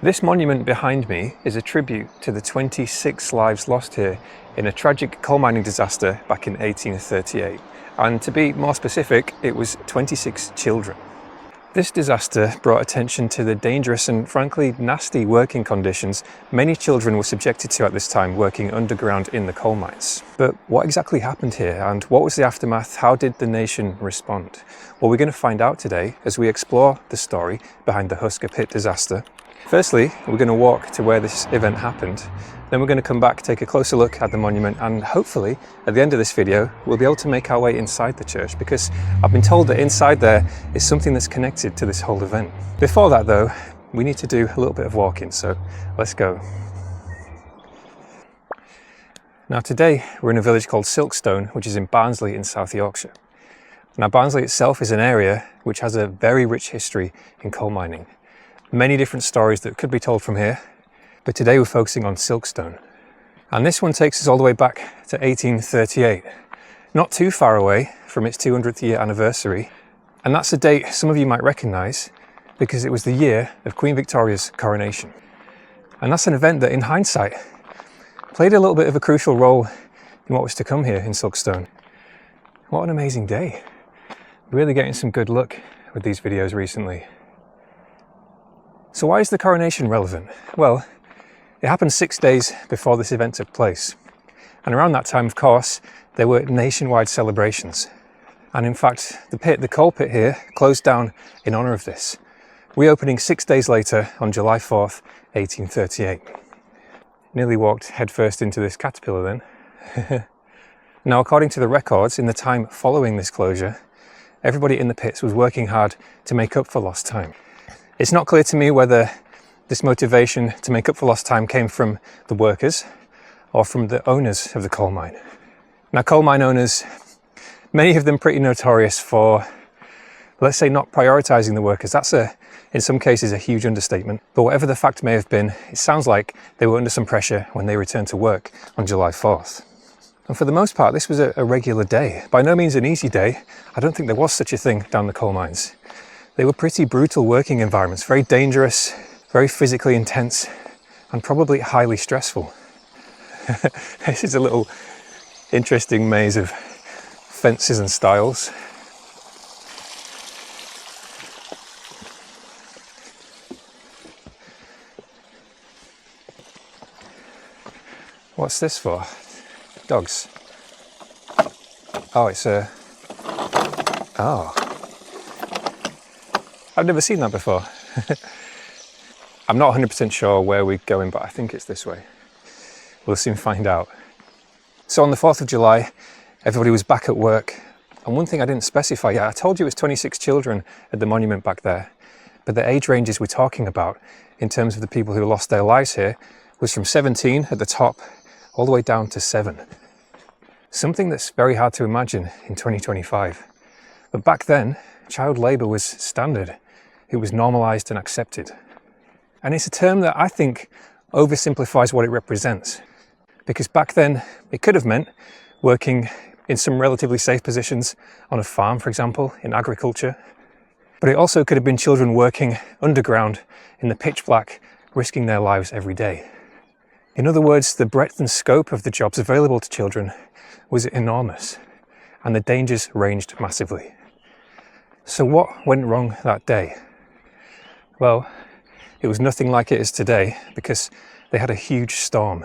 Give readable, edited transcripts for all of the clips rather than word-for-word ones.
This monument behind me is a tribute to the 26 lives lost here in a tragic coal mining disaster back in 1838. And to be more specific, it was 26 children. This disaster brought attention to the dangerous and frankly nasty working conditions many children were subjected to at this time working underground in the coal mines. But what exactly happened here and what was the aftermath? How did the nation respond? Well, we're going to find out today as we explore the story behind the Huskar Pit disaster. Firstly, we're going to walk to where this event happened. Then we're going to come back, take a closer look at the monument, and hopefully at the end of this video we'll be able to make our way inside the church, because I've been told that inside there is something that's connected to this whole event. Before that though, we need to do a little bit of walking, so let's go. Now today we're in a village called Silkstone, which is in Barnsley in South Yorkshire. Now Barnsley itself is an area which has a very rich history in coal mining. Many different stories that could be told from here, but today we're focusing on Silkstone. And this one takes us all the way back to 1838, not too far away from its 200th year anniversary. And that's a date some of you might recognise because it was the year of Queen Victoria's coronation. And that's an event that in hindsight played a little bit of a crucial role in what was to come here in Silkstone. What an amazing day. Really getting some good luck with these videos recently. So why is the coronation relevant? Well, it happened 6 days before this event took place. And around that time, of course, there were nationwide celebrations. And in fact, the coal pit here closed down in honour of this, reopening 6 days later on July 4th, 1838. Nearly walked headfirst into this caterpillar then. Now, according to the records, in the time following this closure, everybody in the pits was working hard to make up for lost time. It's not clear to me whether this motivation to make up for lost time came from the workers or from the owners of the coal mine. Now, coal mine owners, many of them pretty notorious for, let's say, not prioritising the workers. That's in some cases a huge understatement. But whatever the fact may have been, it sounds like they were under some pressure when they returned to work on July 4th. And for the most part, this was a regular day. By no means an easy day. I don't think there was such a thing down the coal mines. They were pretty brutal working environments, very dangerous, very physically intense, and probably highly stressful. This is a little interesting maze of fences and stiles. What's this for? Dogs. Oh, it's a... Oh. I've never seen that before. I'm not 100% sure where we're going, but I think it's this way. We'll soon find out. So on the 4th of July, everybody was back at work. And one thing I didn't specify yet, I told you it was 26 children at the monument back there. But the age ranges we're talking about, in terms of the people who lost their lives here, was from 17 at the top, all the way down to 7. Something that's very hard to imagine in 2025. But back then, child labour was standard. It was normalised and accepted. And it's a term that I think oversimplifies what it represents. Because back then, it could have meant working in some relatively safe positions on a farm, for example, in agriculture. But it also could have been children working underground in the pitch black, risking their lives every day. In other words, the breadth and scope of the jobs available to children was enormous, and the dangers ranged massively. So what went wrong that day? Well, it was nothing like it is today, because they had a huge storm,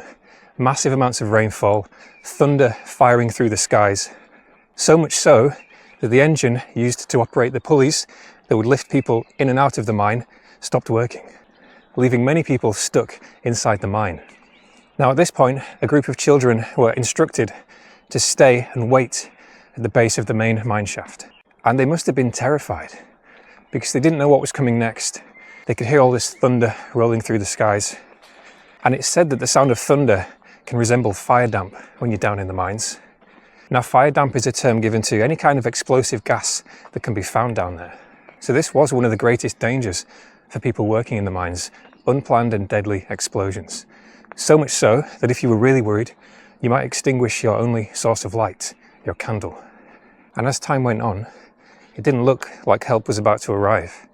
massive amounts of rainfall, thunder firing through the skies. So much so that the engine used to operate the pulleys that would lift people in and out of the mine stopped working, leaving many people stuck inside the mine. Now at this point, a group of children were instructed to stay and wait at the base of the main mine shaft. And they must have been terrified because they didn't know what was coming next. They could hear all this thunder rolling through the skies. And it's said that the sound of thunder can resemble fire damp when you're down in the mines. Now, fire damp is a term given to any kind of explosive gas that can be found down there. So this was one of the greatest dangers for people working in the mines, unplanned and deadly explosions. So much so that if you were really worried, you might extinguish your only source of light, your candle. And as time went on, it didn't look like help was about to arrive.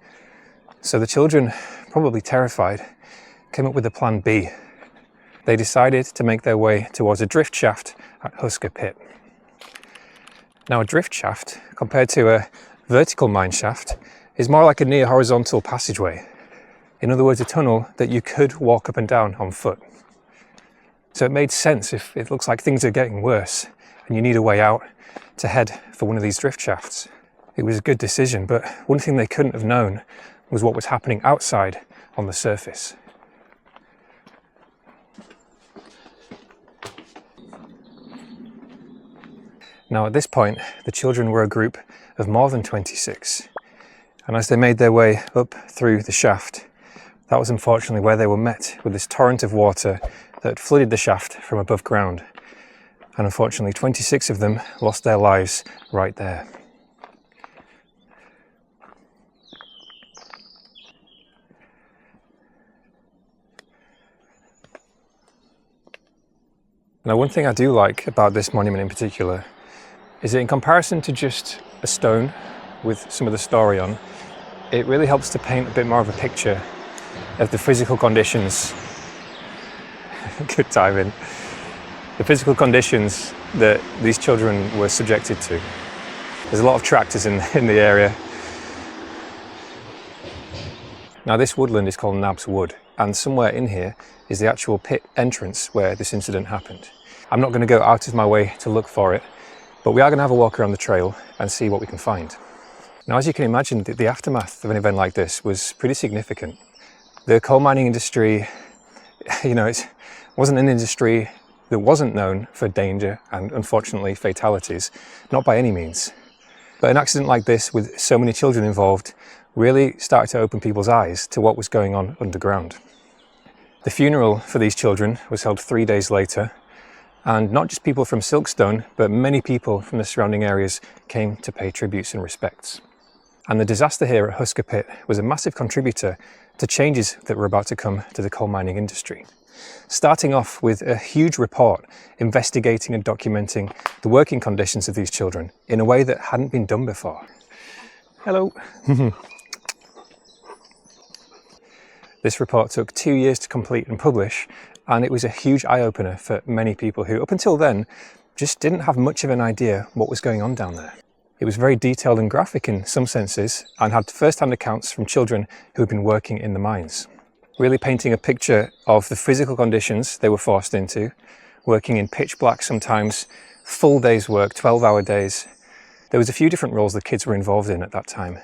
So the children, probably terrified, came up with a plan B. They decided to make their way towards a drift shaft at Huskar Pit. Now, a drift shaft, compared to a vertical mine shaft, is more like a near horizontal passageway. In other words, a tunnel that you could walk up and down on foot. So it made sense, if it looks like things are getting worse and you need a way out, to head for one of these drift shafts. It was a good decision, but one thing they couldn't have known was what was happening outside on the surface. Now, at this point, the children were a group of more than 26, and as they made their way up through the shaft, that was unfortunately where they were met with this torrent of water that flooded the shaft from above ground. And unfortunately, 26 of them lost their lives right there. Now, one thing I do like about this monument in particular is that in comparison to just a stone with some of the story on, it really helps to paint a bit more of a picture of the physical conditions. Good timing. The physical conditions that these children were subjected to. There's a lot of tractors in the area. Now, this woodland is called Nab's Wood, and somewhere in here is the actual pit entrance where this incident happened. I'm not going to go out of my way to look for it, but we are going to have a walk around the trail and see what we can find. Now, as you can imagine, the aftermath of an event like this was pretty significant. The coal mining industry, it wasn't an industry that wasn't known for danger and, unfortunately, fatalities, not by any means. But an accident like this, with so many children involved, really started to open people's eyes to what was going on underground. The funeral for these children was held 3 days later, and not just people from Silkstone, but many people from the surrounding areas came to pay tributes and respects. And the disaster here at Huskar Pit was a massive contributor to changes that were about to come to the coal mining industry. Starting off with a huge report investigating and documenting the working conditions of these children in a way that hadn't been done before. Hello. This report took 2 years to complete and publish, and it was a huge eye-opener for many people who, up until then, just didn't have much of an idea what was going on down there. It was very detailed and graphic in some senses, and had first-hand accounts from children who had been working in the mines, really painting a picture of the physical conditions they were forced into, working in pitch black sometimes, full days work, 12-hour days. There was a few different roles the kids were involved in at that time.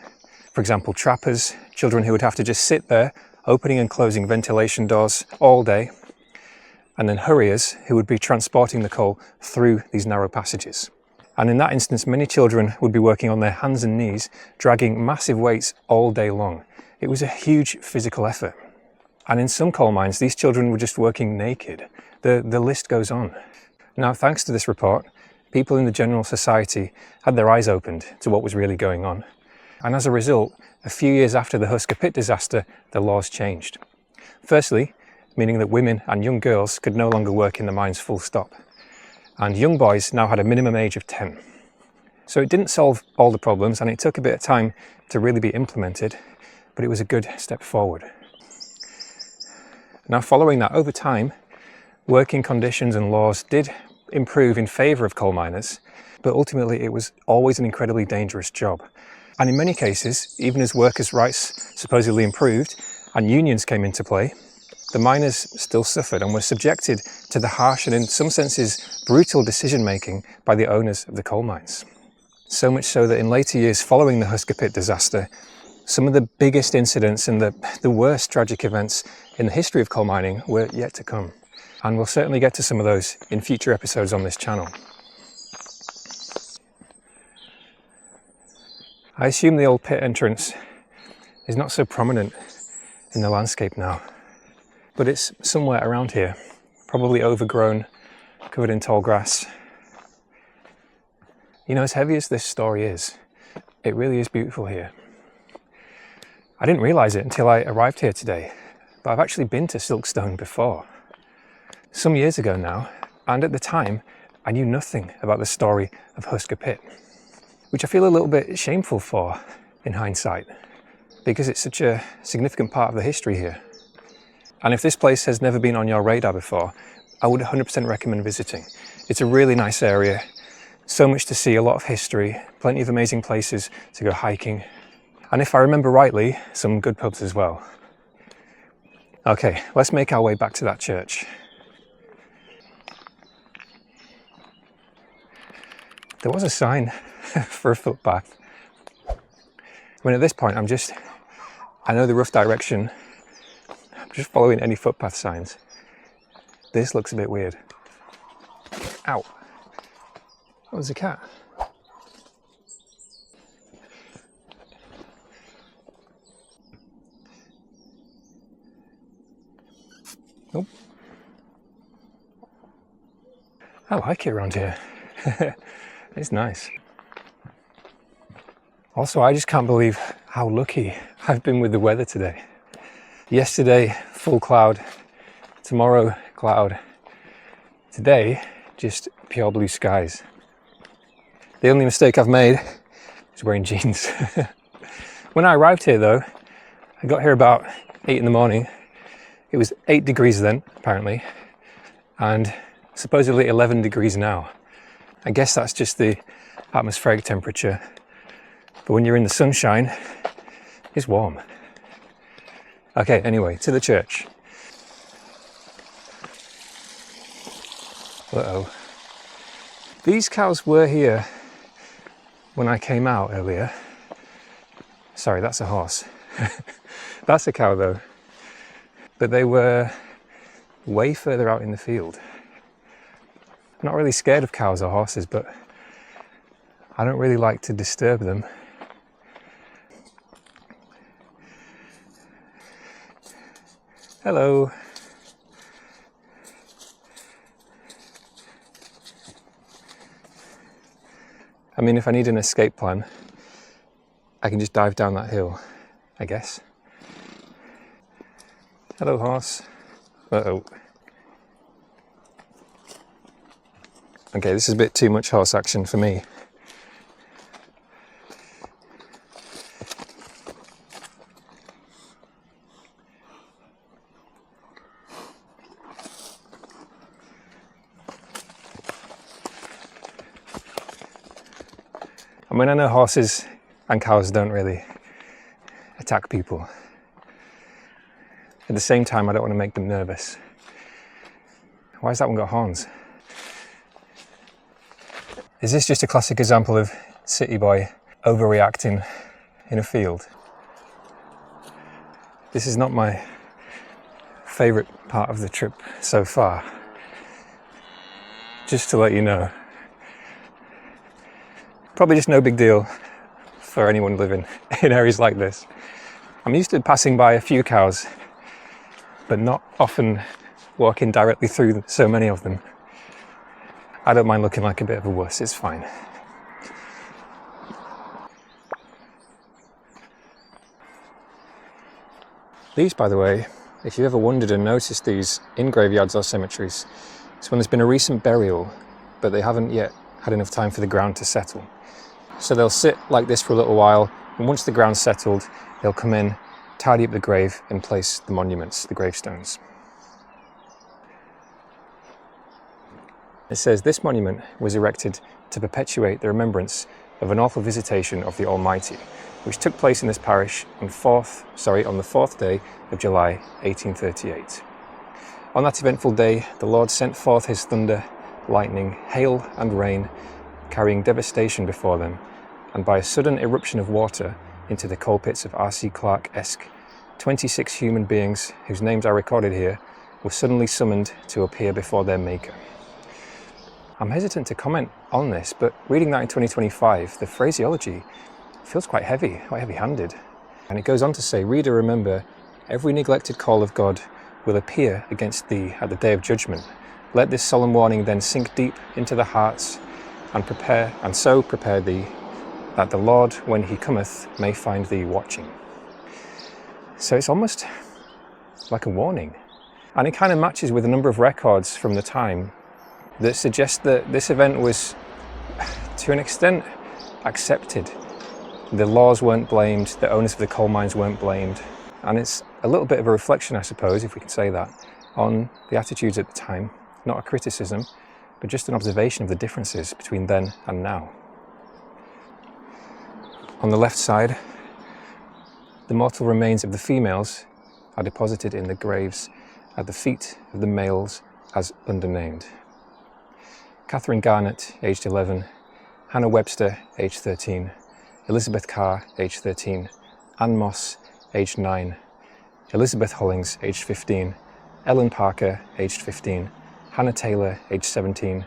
For example, trappers, children who would have to just sit there, opening and closing ventilation doors all day, and then hurriers who would be transporting the coal through these narrow passages. And in that instance, many children would be working on their hands and knees, dragging massive weights all day long. It was a huge physical effort. And in some coal mines, these children were just working naked. The list goes on. Now, thanks to this report, people in the general society had their eyes opened to what was really going on. And as a result, a few years after the Huskar Pit disaster, the laws changed. Firstly, meaning that women and young girls could no longer work in the mines full stop. And young boys now had a minimum age of 10. So it didn't solve all the problems, and it took a bit of time to really be implemented, but it was a good step forward. Now, following that, over time, working conditions and laws did improve in favour of coal miners, but ultimately it was always an incredibly dangerous job. And in many cases, even as workers' rights supposedly improved and unions came into play, the miners still suffered and were subjected to the harsh and, in some senses, brutal decision-making by the owners of the coal mines. So much so that in later years following the Huskar Pit disaster, some of the biggest incidents and the worst tragic events in the history of coal mining were yet to come. And we'll certainly get to some of those in future episodes on this channel. I assume the old pit entrance is not so prominent in the landscape now, but it's somewhere around here, probably overgrown, covered in tall grass. You know, as heavy as this story is, it really is beautiful here. I didn't realise it until I arrived here today, but I've actually been to Silkstone before, some years ago now, and at the time I knew nothing about the story of Huskar Pit, which I feel a little bit shameful for in hindsight, because it's such a significant part of the history here. And if this place has never been on your radar before, I would 100% recommend visiting. It's a really nice area, so much to see, a lot of history, plenty of amazing places to go hiking. And if I remember rightly, some good pubs as well. Okay, let's make our way back to that church. There was a sign for a footpath. I mean, at this point, I know the rough direction. I'm just following any footpath signs. This looks a bit weird. Ow. That was a cat. Nope. I like it around here. It's nice. Also, I just can't believe how lucky I've been with the weather today. Yesterday, full cloud. Tomorrow, cloud. Today, just pure blue skies. The only mistake I've made is wearing jeans. When I arrived here though, I got here about 8 in the morning. It was 8 degrees then, apparently, and supposedly 11 degrees now. I guess that's just the atmospheric temperature. But when you're in the sunshine, it's warm. Okay, anyway, to the church. Uh-oh. These cows were here when I came out earlier. Sorry, that's a horse. That's a cow though. But they were way further out in the field. I'm not really scared of cows or horses, but I don't really like to disturb them. Hello. I mean, if I need an escape plan, I can just dive down that hill, I guess. Hello, horse. Uh-oh. Okay, this is a bit too much horse action for me. I mean, I know horses and cows don't really attack people. At the same time, I don't want to make them nervous. Why has that one got horns? Is this just a classic example of city boy overreacting in a field? This is not my favourite part of the trip so far. Just to let you know. Probably just no big deal for anyone living in areas like this. I'm used to passing by a few cows, but not often walking directly through so many of them. I don't mind looking like a bit of a wuss, it's fine. These, by the way, if you've ever wondered and noticed these in graveyards or cemeteries, it's when there's been a recent burial, but they haven't yet had enough time for the ground to settle. So they'll sit like this for a little while, and once the ground's settled, they'll come in, tidy up the grave, and place the monuments, the gravestones. It says this monument was erected to perpetuate the remembrance of an awful visitation of the Almighty, which took place in this parish on the 4th day of July 1838. On that eventful day, the Lord sent forth his thunder, lightning, hail and rain, carrying devastation before them, and by a sudden eruption of water into the coal pits of R.C. Clarke-esque, 26 human beings, whose names are recorded here, were suddenly summoned to appear before their Maker. I'm hesitant to comment on this, but reading that in 2025, the phraseology feels quite heavy-handed. And it goes on to say, "Reader, remember, every neglected call of God will appear against thee at the day of judgment. Let this solemn warning then sink deep into the hearts and so prepare thee, that the Lord, when he cometh, may find thee watching." So it's almost like a warning. And it kind of matches with a number of records from the time that suggest that this event was, to an extent, accepted. The laws weren't blamed, the owners of the coal mines weren't blamed. and it's a little bit of a reflection, I suppose, if we can say that, on the attitudes at the time. Not a criticism, but just an observation of the differences between then and now. On the left side, the mortal remains of the females are deposited in the graves at the feet of the males as undernamed. Catherine Garnett, aged 11, Hannah Webster, aged 13, Elizabeth Carr, aged 13, Ann Moss, aged 9, Elizabeth Hollings, aged 15, Ellen Parker, aged 15, Hannah Taylor, aged 17,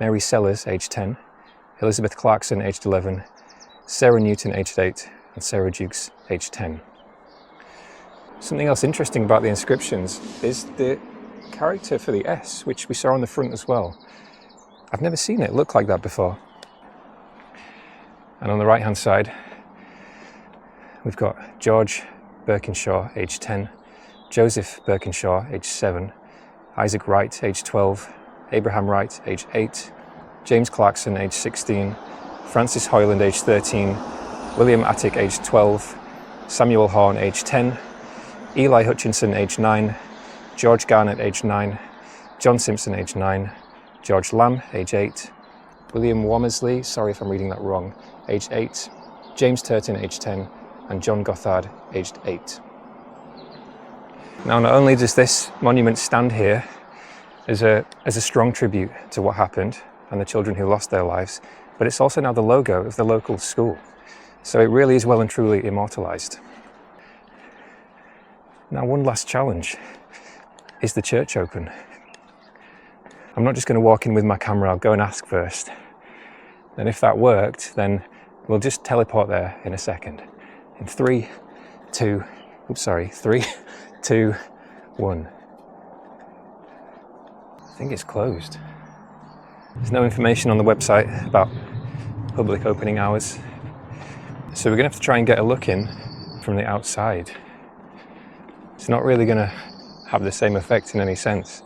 Mary Sellers, aged 10, Elizabeth Clarkson, aged 11, Sarah Newton, aged 8, and Sarah Dukes, aged 10. Something else interesting about the inscriptions is the character for the S, which we saw on the front as well. I've never seen it look like that before. And on the right hand side, we've got George Birkinshaw, aged 10, Joseph Birkinshaw, aged 7, Isaac Wright, aged 12, Abraham Wright, aged 8, James Clarkson, aged 16, Francis Hoyland, aged 13, William Attic, aged 12, Samuel Horn, aged 10, Eli Hutchinson, aged 9, George Garnett, aged 9, John Simpson, aged 9, George Lamb, age 8, William Womersley, sorry if I'm reading that wrong, aged 8, James Turton, aged 10, and John Gothard, aged 8. Now, not only does this monument stand here as a strong tribute to what happened and the children who lost their lives, but it's also now the logo of the local school. So it really is well and truly immortalised. Now, one last challenge. Is the church open? I'm not just going to walk in with my camera, I'll go and ask first. And if that worked, then we'll just teleport there in a second. In 3, 2, 1. I think it's closed. There's no information on the website about public opening hours. So we're going to have to try and get a look in from the outside. It's not really going to have the same effect in any sense,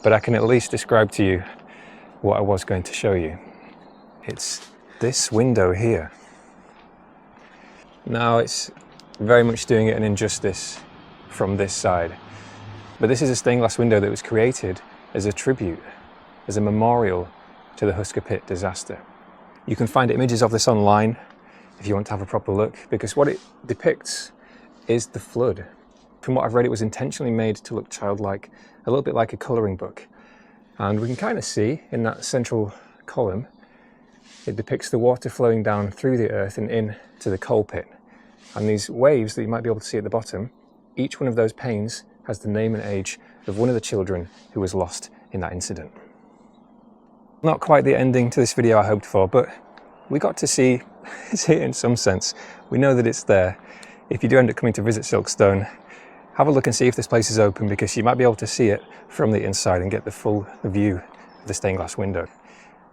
but I can at least describe to you what I was going to show you. It's this window here. Now, it's very much doing it an injustice from this side, but this is a stained glass window that was created as a tribute, as a memorial to the Huskar Pit disaster. You can find images of this online if you want to have a proper look, because what it depicts is the flood. From what I've read, it was intentionally made to look childlike, a little bit like a colouring book. And we can kind of see in that central column, it depicts the water flowing down through the earth and in to the coal pit. And these waves that you might be able to see at the bottom, each one of those panes has the name and age of one of the children who was lost in that incident. Not quite the ending to this video I hoped for, but we got to see it in some sense. We know that it's there. If you do end up coming to visit Silkstone, have a look and see if this place is open, because you might be able to see it from the inside and get the full view of the stained glass window.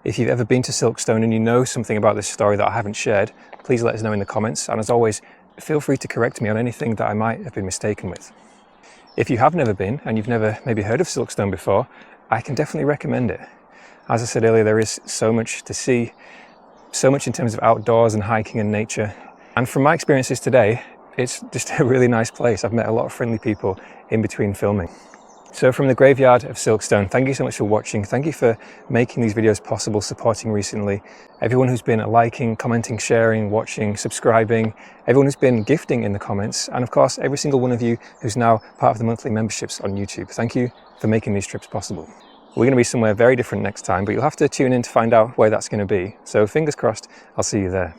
If you've ever been to Silkstone and you know something about this story that I haven't shared, please let us know in the comments, and as always, feel free to correct me on anything that I might have been mistaken with. If you have never been and you've never maybe heard of Silkstone before, I can definitely recommend it. As I said earlier, there is so much to see, so much in terms of outdoors and hiking and nature, and from my experiences today, it's just a really nice place. I've met a lot of friendly people in between filming. So from the graveyard of Silkstone, thank you so much for watching. Thank you for making these videos possible, supporting recently. Everyone who's been liking, commenting, sharing, watching, subscribing, everyone who's been gifting in the comments, and of course, every single one of you who's now part of the monthly memberships on YouTube. Thank you for making these trips possible. We're going to be somewhere very different next time, but you'll have to tune in to find out where that's going to be. So fingers crossed, I'll see you there.